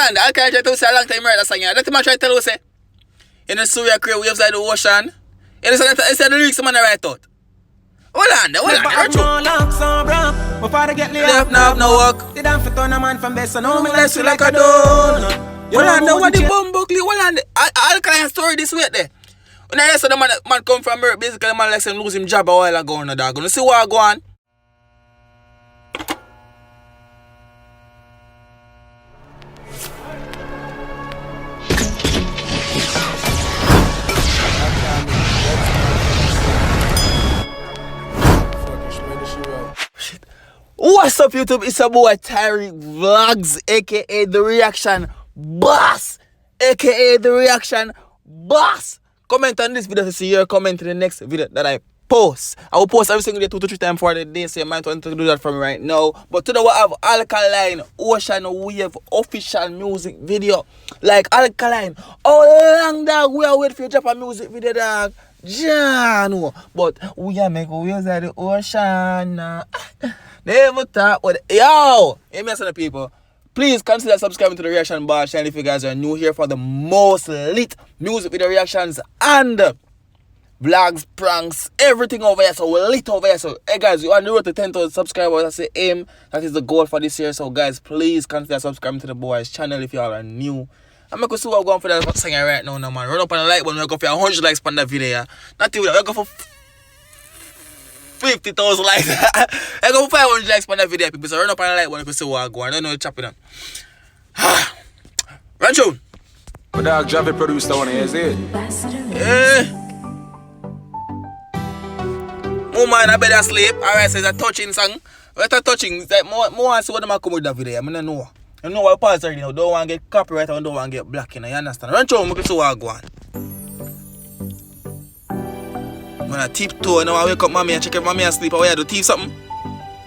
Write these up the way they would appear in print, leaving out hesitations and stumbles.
on, the Alkaline try to say a long time right that song. That man try to tell you say, in the Surya create waves like the ocean. You know, it's the lyrics the man write out. Hold on, left now, no work. They don't fit on a man from best, so no No, me let's like feel like a donut. Hold on, what the bumbuckly, hold on. Alkaline story this way there. When I saw the man come from America, basically the man like him lose him job a while ago on the dog. You see what go on? What's up, YouTube? It's your boy Tyrekevlogs, aka the Reaction Boss, aka the Reaction Boss. Comment on this video to see your comment in the next video that I post. I will post every single day 2 to 3 times for the day, so you might want to do that for me right now. But today we have Alkaline Ocean Wave official music video. Like Alkaline, how long dog we are waiting for you to drop a music video, dog? Jano. But we are making waves at the ocean. Never thought what. Yo! Hey, me people. Please consider subscribing to the Reaction Bar channel if you guys are new here for the most lit music video reactions and vlogs, pranks, everything over here. So we're lit over here. So hey guys, you are on the road to 10,000 subscribers. That's the aim. That is the goal for this year. So guys, please consider subscribing to the boys channel if you all are new. I'm going to see what I'm going for that singer right now, man. Run up on the like button. We're going for 100 likes on that video. Not even that. We're going for 50,000 likes. I go for 500 likes on that video, people. So run up on the like button. You can see what I go. I don't know what's chopping on. Run through. But dog, Javi produced that one, is it? Oh man, I better sleep. Alright, so it's a touching song. What a touching. It's like more want to see what them come with that video. I mean, I know. You know what parts already now. Don't want to get copyright and don't want to get black, you know. You understand? Run through. I can see what I go on. When I tiptoe, now I wake up mommy and check if mommy asleep. I do thief something.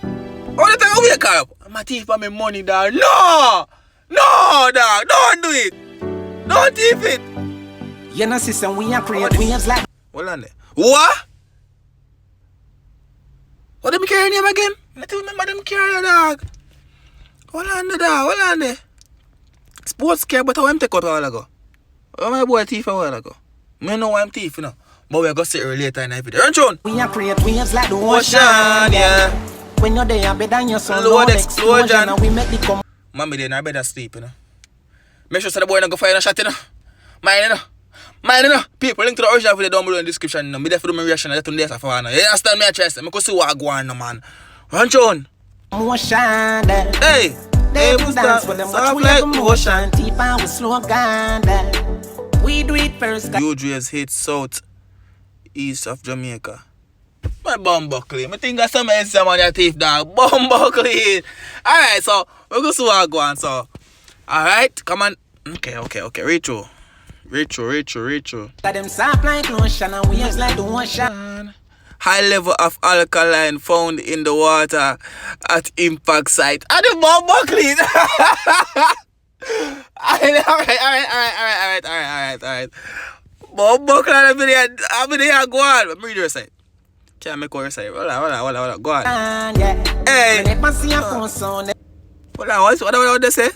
All the time I wake up. My thief for my money, dog. No! No, dog. Don't do it. Don't thief it. You know, sister, we are create waves like. Hold on there. What? What them carry name again? I don't remember them carry, dog. Hold on there, dog. Hold on there. Sports care, but how I'm take out a while ago. Why my boy thief a while ago? I know why I'm thief, you know. But we're going to see her later in the video. Run through. We are create waves like the ocean, yeah. When you're there, better than your son. Load explosion. And we make the Mommy, then I better sleep, you know. Make sure so the boy don't go find a shot, you know. Mine, you know. Mine, you know. People, link to the original video down below in the description, you know. Me there for do my reaction. I let them there for now. You understand me, I trust them. I can see what I go on, man. Run through. ocean. Hey. They will dance with them. Watch we have emotion. Deep and we slow down. We do it first. UGS hit south east of Jamaica. My bumbuckly. I think that's some else on your teeth, dog. Bumbuckly. Alright, so we're going to see what I go on. So, alright, come on. Okay. Rachel. Got them soft like lotion and waves like the ocean. High level of alkaline found in the water at impact site. And the bumbuckly. Alright. Bumbuckly, I'm there, go on. I'm reading your side. Can't make your side. Hold on. Go on. Hey. Hold on, what they say?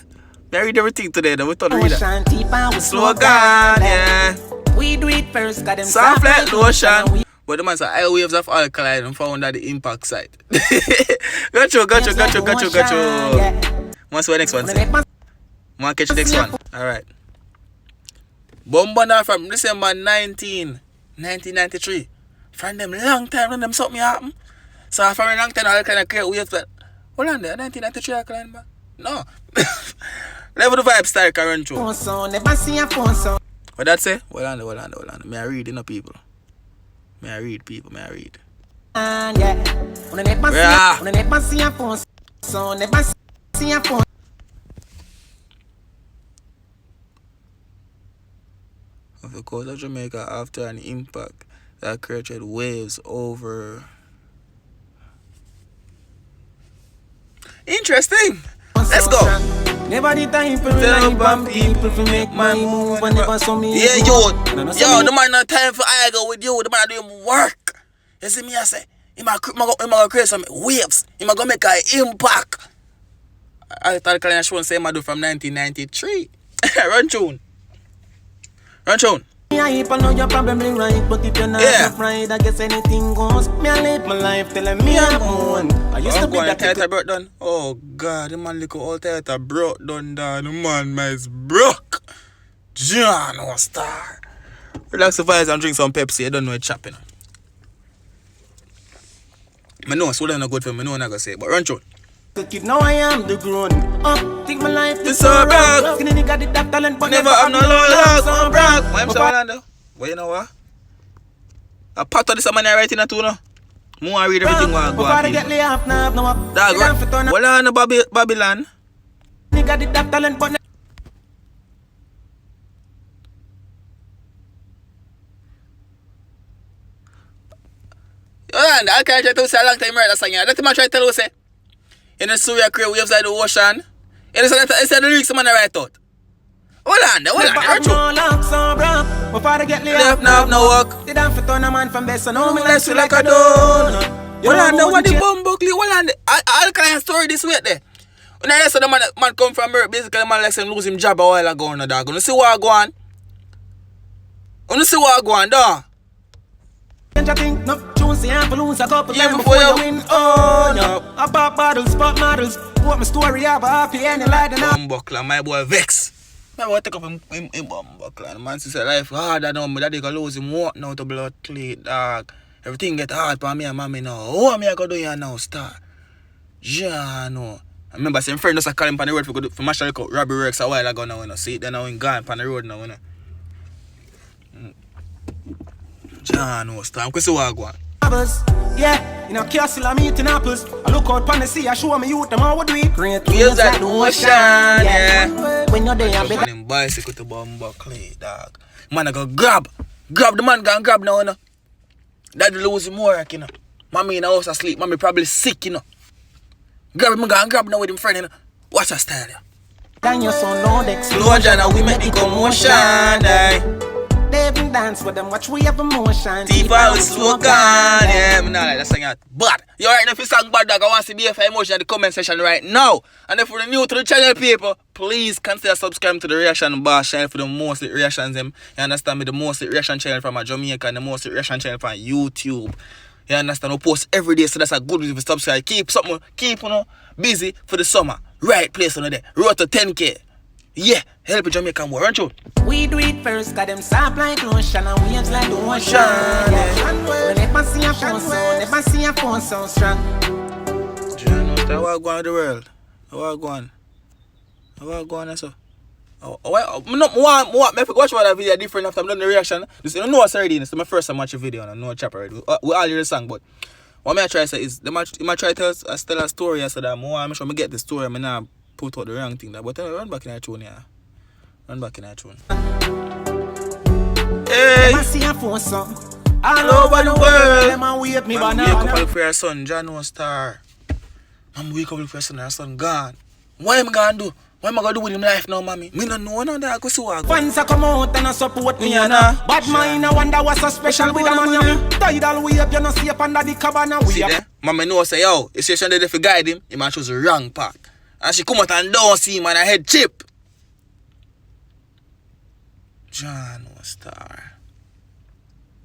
I read everything today, though. We thought read that. Slow down, yeah. We do it first, got them soft like lotion. But the man said high waves of alkaline found at the impact site. Got you. Want to see the next one? Want to catch the next one? Alright. Bombana from December 1993. From them long time when them something happen. So from a long time alkaline create waves that. Hold on there, 1993 alkaline man? No. Level the vibe style can run through. What that say? Hold on. May I read, you know, people. May I read. Yeah. Of the coast of Jamaica after an impact that created waves over. Interesting. Let's go. Never the time for relying people to make my move and never saw me. Yeah, yo, the man not time for I go with you. The man doing work. You see me, I say, he might create some waves. He might go make an impact. Alkaline show same I do from 1993. Run tune. Run tune. Yeah, people know you're probably right, but if you're not right, I guess anything goes. Me, I live my life telling me I'm on. I used to be that Tyrekejt broke down. Oh God, the man look all Tyrekejt broke down. The man is broke. John was star. Relax the vibes and drink some Pepsi. I don't know it's chopping. I know so not good for me. I know I'm not gonna say it, but run through. Now I am the grown up. Think my life is so broke. Skinny nigga did that talent, but Never have no low luck. So broke. Why am I Orlando? Well, you know what? A part of this man I writing a tune. More read everything what go on. Get lay off now, no. Dog, well on Babylon. Nigga did that talent, but Orlando, I can't try to say a long time right that song. Let him try to tell us say. In the Surya create waves like the ocean. It's the lyrics the man write out. Orlando, left now, no work. They don't fit on a man from best, so no me Let's feel like a donut. Orlando, what the bumbuckly? Orlando, Alkaline story this way there. When I said the man come from Europe, basically the man like him lose him job a while ago, no dog. You see what I go on? You see what I go on, dog? Yeah, before you win, oh no. I pop bottles, pop models. What my story about happy and light and up. Bumbuckler, my boy Vex. My boy take up him Bumbuckler. Man says life hard, I know me daddy can lose him walk now to blood clean, dog. Everything get hard for me and mommy now. What me I go do here now, star? Yeah, no. I remember some friend just call him on the road for Marshall Robbie works a while ago now, you know. See, then now in gone on the road now, you know. Yeah, no, star. I'm going to see what I go on. Yeah, in a castle I'm eating apples. I look out pan the sea, I show me youth them how we do it. Great waves like the ocean, yeah. When you're there, I'm on bicycle to Bumbuckler, dog. Man, I go grab the man go and grab now, you know. Daddy lose him work, you know. Mommy in the house asleep, mommy probably sick, you know. Grab him go and grab now with him friend, you know. Watch her style, yeah. Then your son know the explosion and we make the commotion, eh. They even dance with them, watch we have emotion. Deeper with slow gun, yeah, me not like that song yet. But, you alright if you song bad dog, I want to see BF emotion in the comment section right now. And if you're new to the channel, people, please consider subscribing to the reaction bar channel for the most reactions them. You understand me? The most reaction channel from Jamaica and the most reaction channel from YouTube. You understand? We post every day, so that's a good reason to subscribe. Keep you know, busy for the summer. Right place on there. Road to 10K. Yeah, help Jamaican boy, run through. We do it first, got them soft like lotion and waves like the ocean. Yeah. We never see a phone sound, never see a phone sound strong. Do you know how I go on the world? How I go on? How I go on, so? Watch what video different after I'm done the reaction. This, you know what's already, this is my first time watch a video and I know a chapter already. We all hear the song, but what I try to say is, I might try to tell a story so that I'm sure I get the story, I'm not put out the wrong thing there. But run back in that tune, yeah. Run back in that tune. Hey! All over the world. Man, wake up for your son, John no star. Man, wake up for your son, your son gone. What am I gonna do? What am I gonna do with him life now, mommy? Me don't know none of that. I go see what I go. Fans a come out and a support me, and bad mind, I wonder what's so special with a man. Tidal wave, you know, see up under the cabana. See there? Mommy know say, yo, if she there to guide him, he might choose the wrong path. And she come out and don't see him and her head chip. John was star.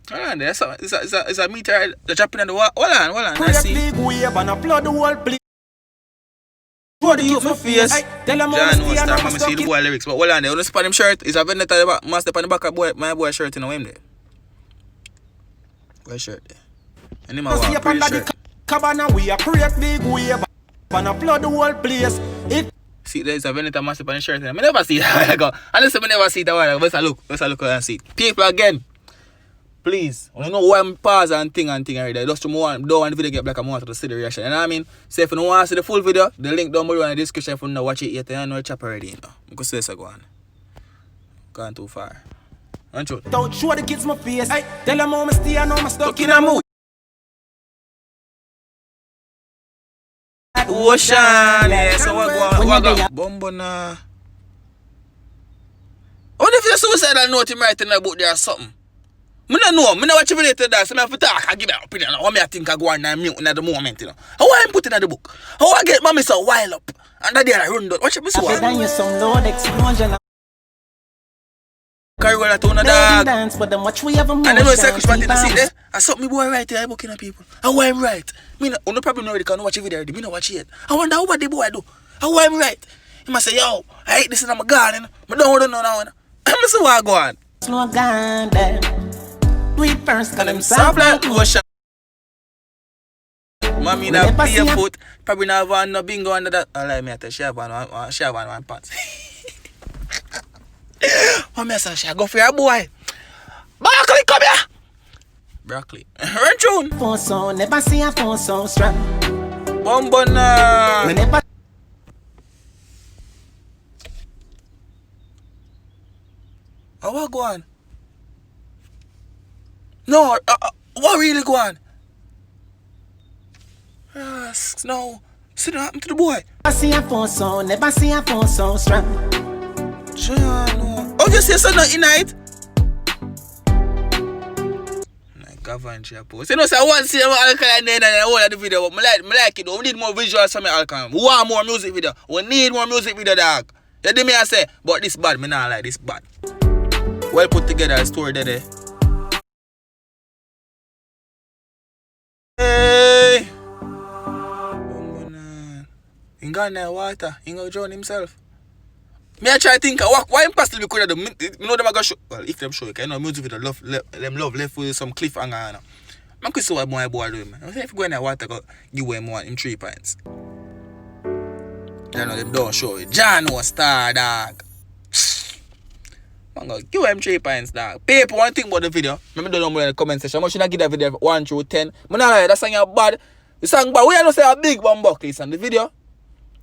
Hold on there, it's a meteor the dropping on the wall. Hold on, I see. Big wave and applaud the whole place. What do you my face? John was star, mama see the boy lyrics. But hold on there, you see on him shirt? It's a vendetta at the back, master on the back of my boy shirt, you know him there. Boy shirt there. And him a walk pretty shirt. Cabana, we a create big wave and applaud the whole place. See, there's a vendetta master on the shirt. I never see that. I go. Unless I never see that one. Let's look and see it. People again. Please, I don't know why I'm pause and thing already. Just don't want the video get black and want to see the reaction. You know what I mean? So if you don't want to see the full video, the link down below in the description if you don't watch it yet. You know the chapter already, you know. I can say this go on. Gone too far. Don't show the kids my face. Tell them how I stay and how I stuck in a mood. Ocean, yeah. So what go? Bombo na. What if you're suicidal note him writing about there or something? I don't know. I don't watch video to that. So I have to talk. I give an opinion. How I think I go on and mute at the moment, you know. How I put it in the book? How I get mommy so wild up And that day I run out. Watch it, me see Better than what? you some load explosion. Carry well at on a Lady dog. dance, but them watch we have a motion. And then when I say Christmas, Keep you see on- there? I saw me boy right there, I booking at people. And why I'm right? Me no probably know they can't watch a video already. Me no watch it yet. I wonder what the boy do. And why I'm right? He must say, yo, I hate this in my garden. I don't want to know now. I must say what I go on. Slow down, them. Do it first, cause them Them soft soft like like ocean. Mommy When na they pass pay you- foot. Probably not have no bingo under that. I like me at she have one pants. Mommy said she go for your boy. Broccoli, come here. Broccoli. Run tune. phone so never see a phone so strong. Bombona. Whenever Oh, what go on? No, what really go on? No. See what happened to the boy? see a phone so never see a phone so strong. John. Oh, you see something in night? Govern your post. You know, so I want to see Alkaline then and the whole of the video, but I like it though. We need more visuals from Alkaline. We want more music video. We need more music video, dog. You do me I say, but this bad, me not like this bad. Well put together, story there. Hey! He got in the water. He go drown himself. Me I try to think why impossible because them you know them I go show well if them show you know music video love left with some cliffhanger now. Man could see what my boy doing man. I say if you go in the water go give him one in 3 pints. You know them don't show you. John was star dog. Man go give him 3 pints dog. People one thing about the video. Remember don't know in the comment section. I should not give that video 1 through 10. Man not like that song you bad. The song bad. We are not say a big bumbuckle on the video.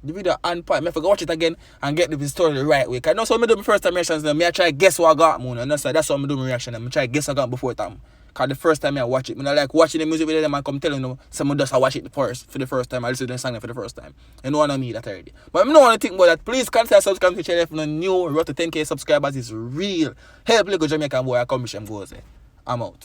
The video and part, I forgot watch it again and get the story the right way. Cause I know so me do my first time reactions now. Me I try guess what I got, man. And that's what I do my reaction. I try guess what I got before time. Cause the first time I watch it, I like watching the music video them and come telling them someone just I watch it first for the first time. I listen to the song for the first time. You know what I mean that already. But I don't want to think about that. Please consider subscribing to the channel if you're new. Road to 10k subscribers is real. Help little Jamaican boy accomplish them goals. I'm out.